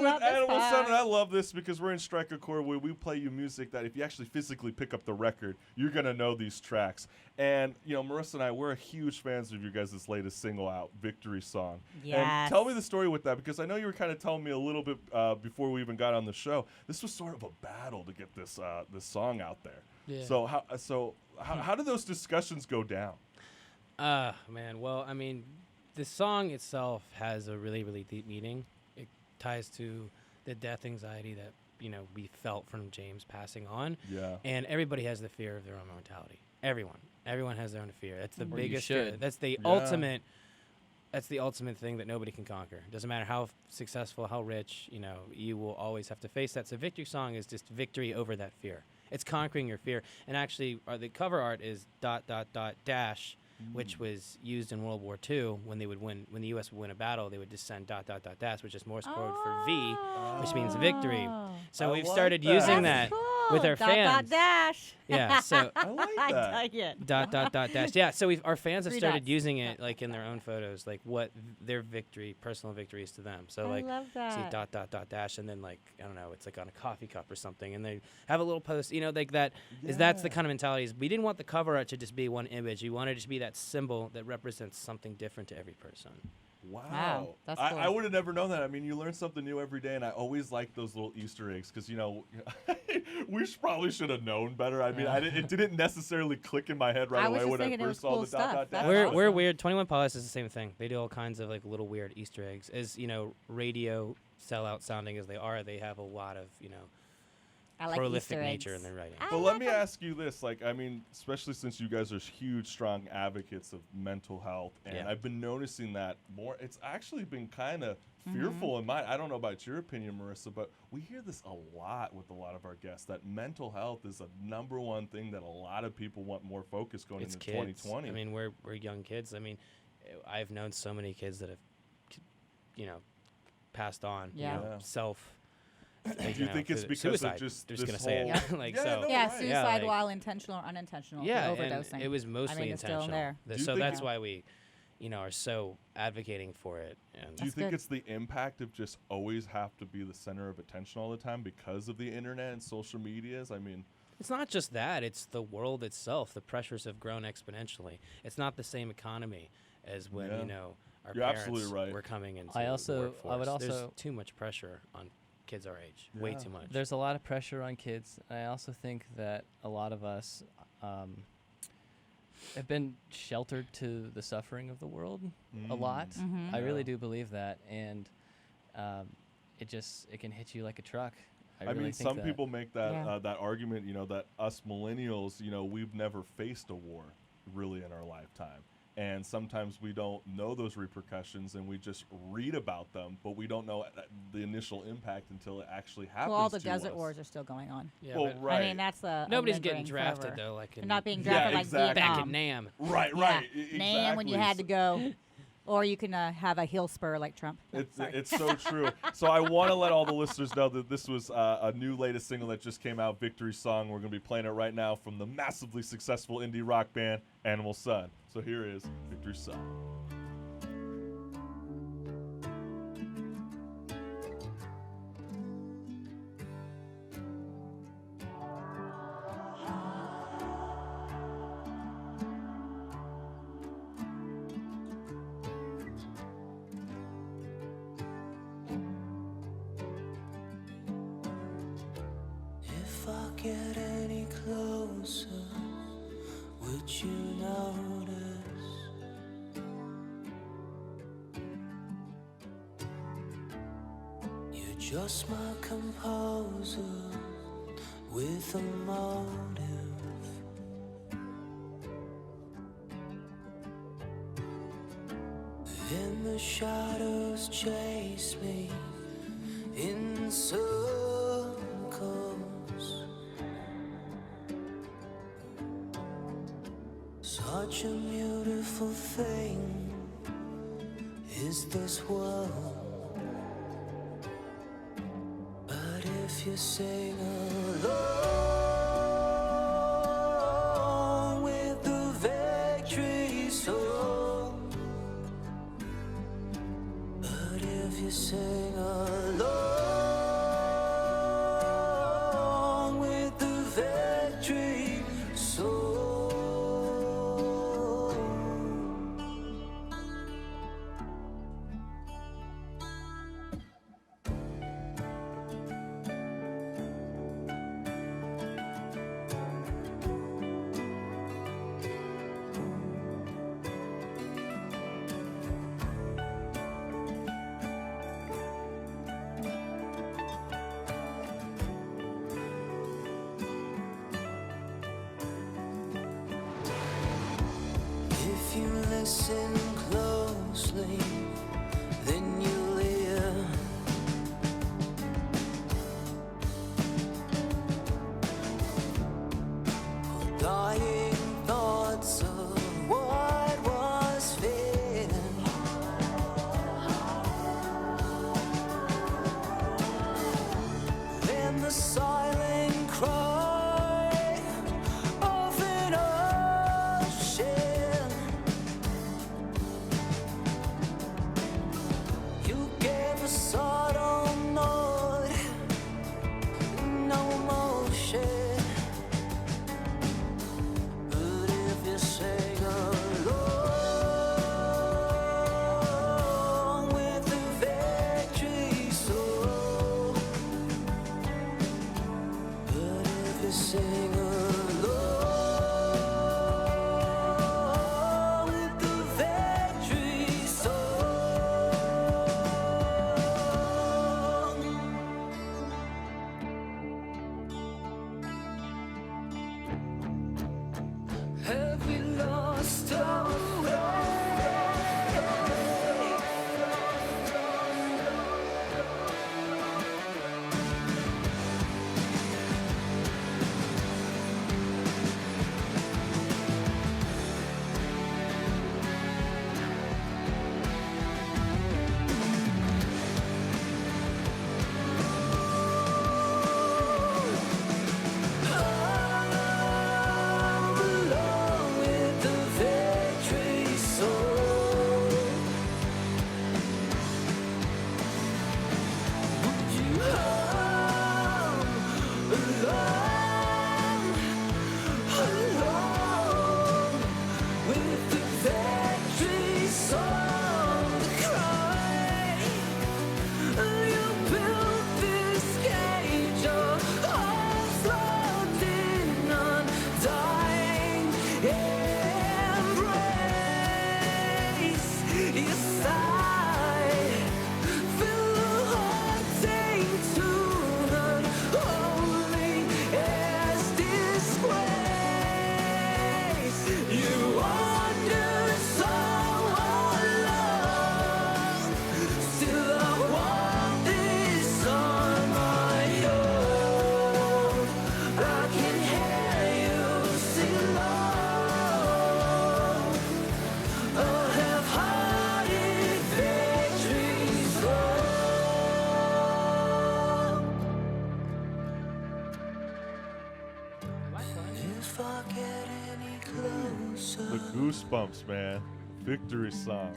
with Animal Sun, and I fact. love this because we're in Strike a Chord where we play you music that if you actually physically pick up the record, you're going to know these tracks. And, you know, Marissa and I, we're huge fans of your guys' latest single out, Victory Song. Yes. And tell me the story with that, because I know you were kind of telling me a little bit before we even got on the show. This was sort of a battle to get this this song out there. Yeah. So how did those discussions go down? Man, well, I mean, the song itself has a really, really deep meaning. It ties to the death anxiety that, you know, we felt from James passing on. Yeah. And everybody has the fear of their own mortality. Everyone has their own fear. That's the Or you biggest fear. should. That's the Yeah. ultimate. That's the ultimate thing that nobody can conquer. Doesn't matter how successful, how rich, you know, you will always have to face that. So Victory Song is just victory over that fear. It's conquering your fear. And actually, the cover art is ... which was used in World War II when they would win, when the U.S. would win a battle, they would just send ... which is Morse code for V, which means victory. So I we've like started that. using That's that cool. with our fans. Dash. Yeah, so I like I that. like it. ... Yeah, so our fans have Three started dots. using it like in their own photos, like what their victory, personal victory is to them. So I like love that. see ... and then like, I don't know, it's like on a coffee cup or something, and they have a little post, you know, like that is that's the kind of mentality. Is we didn't want the cover art to just be one image. We wanted it to be that symbol that represents something different to every person. Wow. That's I cool. would have never known that. I mean, you learn something new every day, and I always like those little Easter eggs because, you know, we probably should have known better. I mean, it didn't necessarily click in my head right I was away just when I thinking it was first saw cool the ... stuff. That's We're awesome. weird. 21 Pilots is the same thing. They do all kinds of like little weird Easter eggs. As you know, radio sellout sounding as they are, they have a lot of, you know, I like prolific Easter nature eggs. in their writing. But let me ask you this, like, I mean, especially since you guys are huge, strong advocates of mental health, and Yeah. I've been noticing that more. It's actually been kind of fearful in mine. I don't know about your opinion, Marissa, but we hear this a lot with a lot of our guests, that mental health is a #1 thing that a lot of people want more focus going It's into kids. 2020. I mean, we're young kids. I mean, I've known so many kids that have, you know, passed on. Yeah. You know, Yeah. do you think it's because suicide? of just They're this just gonna say it. whole- like Yeah, so. no, Yeah, right. suicide Yeah, like- while intentional or unintentional. Yeah, the overdosing. and it was mostly it's still intentional. there. Do you So think that's it- why we, you know, are so advocating for it. And Do you That's think good. it's the impact of just always have to be the center of attention all the time because of the internet and social medias? I mean, it's not just that; it's the world itself. The pressures have grown exponentially. It's not the same economy as when Yeah. you know our You're parents absolutely right. were coming into I the also- workforce. I would There's also- too much pressure on kids our age. Way Yeah. too much. There's a lot of pressure on kids. I also think that a lot of us have been sheltered to the suffering of the world a lot. Mhm. I really Yeah. do believe that, and it can hit you like a truck. I I really mean, think some that. people make that Yeah. that argument, you know, that us millennials, you know, we've never faced a war really in our lifetime. And sometimes we don't know those repercussions and we just read about them, but we don't know the initial impact until it actually happens. Well, all the to desert us. wars are still going on. yeah, Well, but right. I mean, that's the nobody's getting lingering drafted forever. though. Like They're in not being Yeah, drafted like exactly. back Vietnam. in Nam. Right, Yeah. right. Nam when you had to go, or you can have a heel spur like Trump. No, sorry. It's so true. So I want to let all the listeners know that this was a new latest single that just came out, Victory Song. We're going to be playing it right now from the massively successful indie rock band Animal Sun. So here is Victory Song. If I get any closer, would you notice? You're just my composer with a motive. In the shadows chase me in circles. Such a beautiful thing is this world. But if you sing along with the victory song, but if you sing along listen closely, then you'll hear dying thoughts of what was feared. Then the silent cry of an ocean. You gave a subtle nod, no motion. But if you sing along with the victory song, but if you sing along with the victory song. Have we lost our way? Along with the victory song. Would you hum along with the victory song? Cry. You built this cage of hearts locked in undying embrace. You sigh, fill the haunting tune unholy as disgrace. You wandered so long, still I want this on my own. I can hear you sing along, a half-hearted victory song. If I get any closer, The Goosebumps, man. Victory song.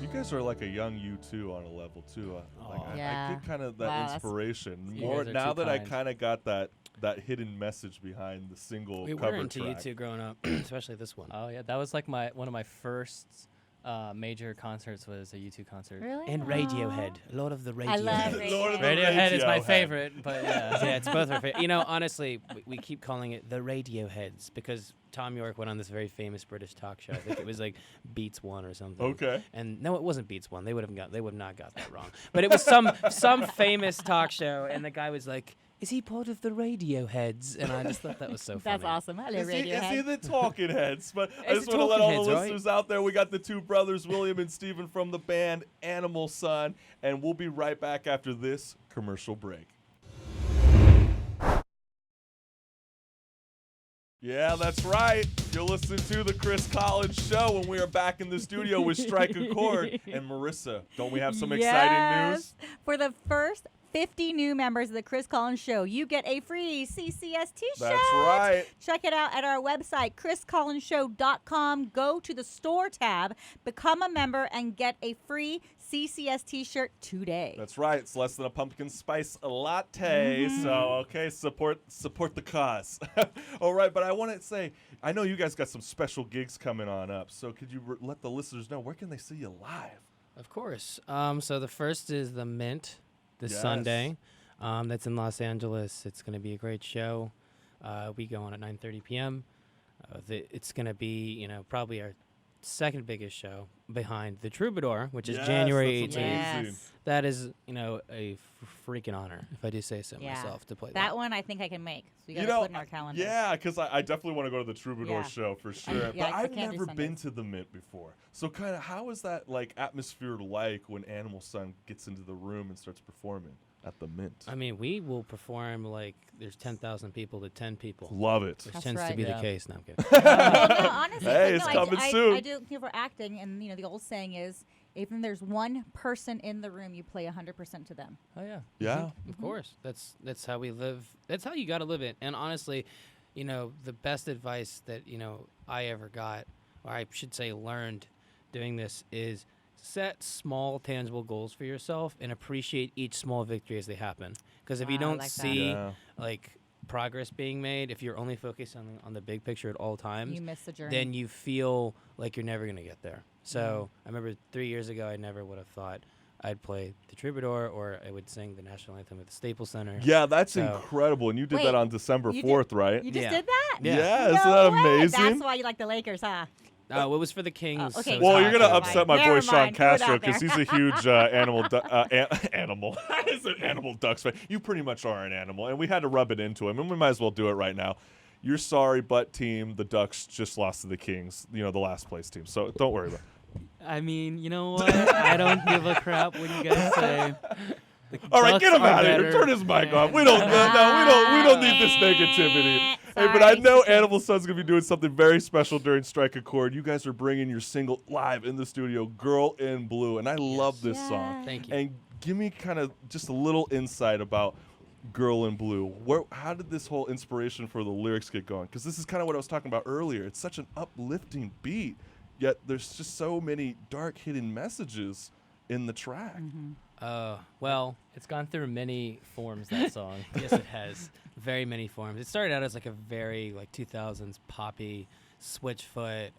You guys are like a young U2 on a level too. I Yeah. get kind of that Wow, that's- inspiration You more guys are now too that I kind. kind of got that hidden message behind the single We cover were into track. U2 growing up, especially this one. Oh yeah, that was like one of my first major concerts was a U2 concert. Really? And Radiohead. A lot of the Radiohead. I love Lord of the Radiohead is my Radiohead. favorite, but yeah. Yeah, it's both our favorite. You know, honestly, we keep calling it the Radioheads because Tom York went on this very famous British talk show. I think it was like Beats One or something. Okay. And no, it wasn't Beats One. They would not got that wrong. But it was some famous talk show, and the guy was like, "Is he part of the Radioheads?" And I just thought that was so funny. That's awesome. Hello, Is he Radiohead. the Talking Heads? But I It's just the want to let all Talking the Heads, right? listeners out there, we got the two brothers, William and Stephen from the band Animal Sun, and we'll be right back after this commercial break. Yeah, that's right. You're listening to the Chris Collins Show, and we are back in the studio with Strike a Chord and Marissa. Don't we have some exciting news? For the first 50 new members of the Chris Collins Show, you get a free CCS t-shirt. That's right. Check it out at our website, chriscollinshow.com. Go to the store tab, become a member, and get a free CCS t-shirt today. That's right. It's less than a pumpkin spice latte. So, okay, support the cause. All right, but I want to say, I know you guys got some special gigs coming on up. So could you let the listeners know, where can they see you live? Of course. So the first is the Mint this Yes. Sunday. That's in Los Angeles. It's going to be a great show. We go on at 9:30 p.m. It's going to be, probably our second biggest show behind the Troubadour, which is Yes, January that's 18th. amazing. Yes. That is, a freaking honor, if I do say so Yeah. myself, to play That one I think I can make. So we got You to know, put in our calendar. yeah, because I definitely want to go to the Troubadour Yeah. show for sure. yeah, but I I've can't do never been Sundays. to the Mint before. So kind of how is that like atmosphere like when Animal Sun gets into the room and starts performing at the Mint? I mean, we will perform like there's 10,000 people to 10 people, Love it. which That's tends to right. be Yeah. the case. No, I'm kidding. Well, no, honestly, Hey, it's it's like, no, coming I soon. do for acting, and the old saying is, even there's one person in the room, you play 100% to them. Oh yeah. Yeah. Of course, that's how we live. That's how you got to live it. And honestly, the best advice that I ever got, or I should say learned, doing this is set small, tangible goals for yourself and appreciate each small victory as they happen. Because if you Wow, I don't like that. see Yeah. like progress being made, if you're only focused on the big picture at all times, You miss the journey. then you feel like you're never gonna get there. So I remember 3 years ago, I never would have thought I'd play the Troubadour or I would sing the national anthem at the Staples Center. Yeah, that's So- incredible. And you did Wait, that on December you did- 4th, right? You just Yeah. did that? Yeah. Yeah, isn't No that way. amazing? That's why you like the Lakers, huh? Oh, it was for the Kings. okay. so it's Well, not you're gonna for the upset my Never boy Sean mind. Throw it Castro out because there. he's a huge animal. I said animal Ducks fan. You pretty much are an animal, and we had to rub it into him, and we might as well do it right now. You're sorry, but team, the Ducks just lost to the Kings. The last place team. So don't worry about it. I mean, you know what? I don't give a crap what you guys say. The All right, Ducks get him are out of here. better. Turn his mic Yeah. off. We don't need this negativity. Hey, but I Sorry. know Animal Sun's gonna be doing something very special during Strike a Chord. You guys are bringing your single live in the studio, "Girl in Blue," and I love this song. Thank you. And give me kind of just a little insight about "Girl in Blue." How did this whole inspiration for the lyrics get going? Because this is kind of what I was talking about earlier. It's such an uplifting beat, yet there's just so many dark hidden messages in the track. Well, It's gone through many forms, that song. yes, it has very many forms. It started out as like a very 2000s poppy Switchfoot,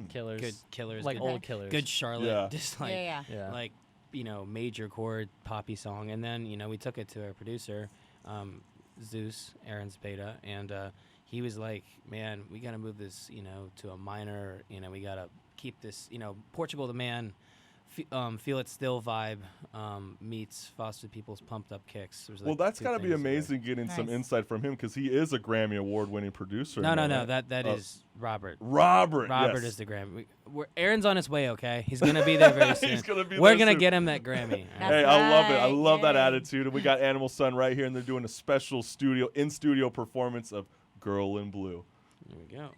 Killers. good Killers, Like good, old Killers. good Charlotte, Yeah. just like Yeah. Yeah. like major chord poppy song. And then we took it to our producer, Zeus, Aaron's beta, and he was like, "Man, we gotta move this to a minor. We gotta keep this Portugal the Man." Feel It Still vibe meets Foster People's Pumped Up Kicks. There's, Well, like, that's two gotta be things there. amazing getting some Nice. insight from him because he is a Grammy Award-winning producer. No, now, no, right? that Oh. is Robert. Robert. Robert yes. is the Grammy. Aaron's on his way. Okay, he's gonna be there very soon. He's gonna be We're there gonna soon. get him that Grammy. That's Hey, I love it. I right, love that yay. attitude. And we got Animal Sun right here, and they're doing a special in-studio performance of "Girl in Blue." There we go.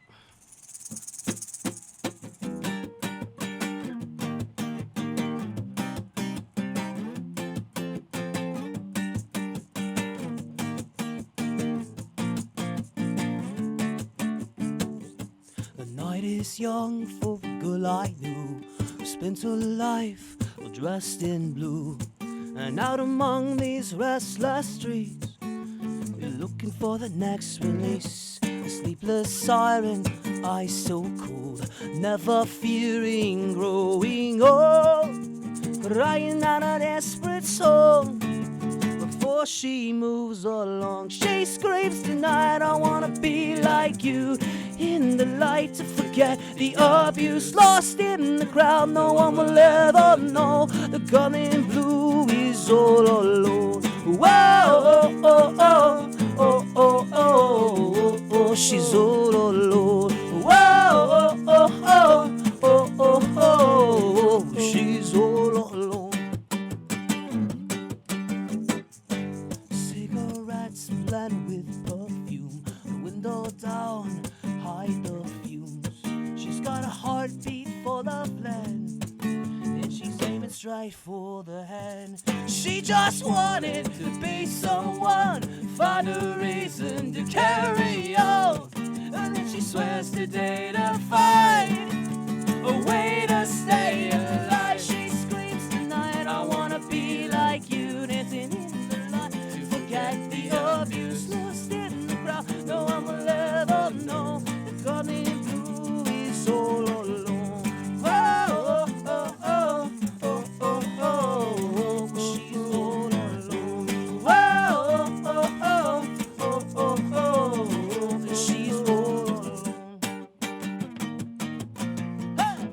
The night is young for a girl I knew, who spent her life all dressed in blue. And out among these restless streets, we're looking for the next release. A sleepless siren, eyes so cold, never fearing growing old, crying out a desperate song. Before she moves along, she screams tonight, I wanna be like you. In the light to forget the abuse, lost in the crowd, no one will ever know. The girl in blue is all alone. Whoa, oh, oh, oh, oh, oh, oh, oh, she's all alone. Whoa, oh, oh, oh, oh, oh, oh, she's all alone. Cigarettes blend with perfume, the window down, hide the fumes. She's got a heartbeat for the blend, and she's aiming straight for the head. She just wanted to be someone, find a reason to carry on, and then she swears today to find a way to stay alive. She screams tonight, I wanna be like you, dancing in the light to forget the abuse, lost in the crowd, no one will ever know. The girl in blue is all alone. Oh, oh, oh, oh, oh, oh, oh, she's all alone. Oh, oh, oh, oh, oh, oh, she's all alone. Hey!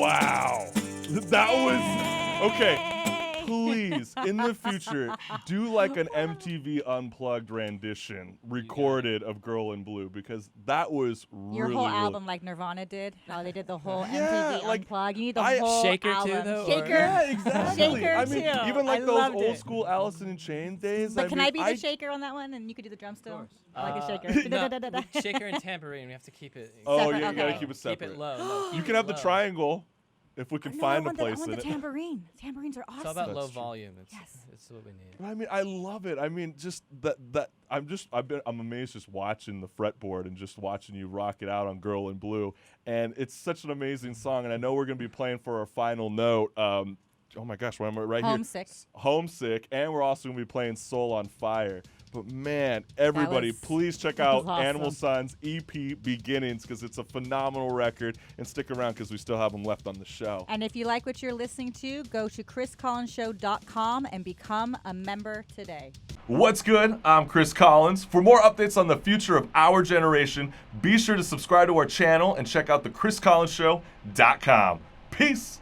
Wow. That was okay. Please, in the future, do like an MTV Unplugged rendition recorded of Girl in Blue, because that was really, Your whole really- album, like Nirvana did. How they did the whole Yeah, MTV like, Unplugged. You need the I- whole Shaker too, album. though, or- Shaker. Yeah, exactly. Shaker I mean, too. even like I those loved old it. school Alice in Chains days. But can I be the I shaker on that one, and you could do the drum still? course. I like a No, shaker. shaker and tambourine. We have to keep it. Oh, Separate, you okay. gotta keep it separate. Keep it low. You can have the low. triangle if we can No, find I a want place I want in the it. tambourine. Tambourines are awesome. It's all about That's low true. volume. Yes. It's what we need. I mean, I love it. I mean, just that I'm amazed just watching the fretboard and just watching you rock it out on Girl in Blue. And it's such an amazing song. And I know we're gonna be playing for our final note. Oh my gosh, why am I right Homesick. here? Homesick. And we're also gonna be playing Soul on Fire. But man, everybody, was- please check that was out Animal awesome. Sun's EP Beginnings, because it's a phenomenal record. And stick around because we still have them left on the show. And if you like what you're listening to, go to chriscollinshow.com and become a member today. What's good? I'm Chris Collins. For more updates on the future of our generation, be sure to subscribe to our channel and check out thechriscollinsshow.com. Peace.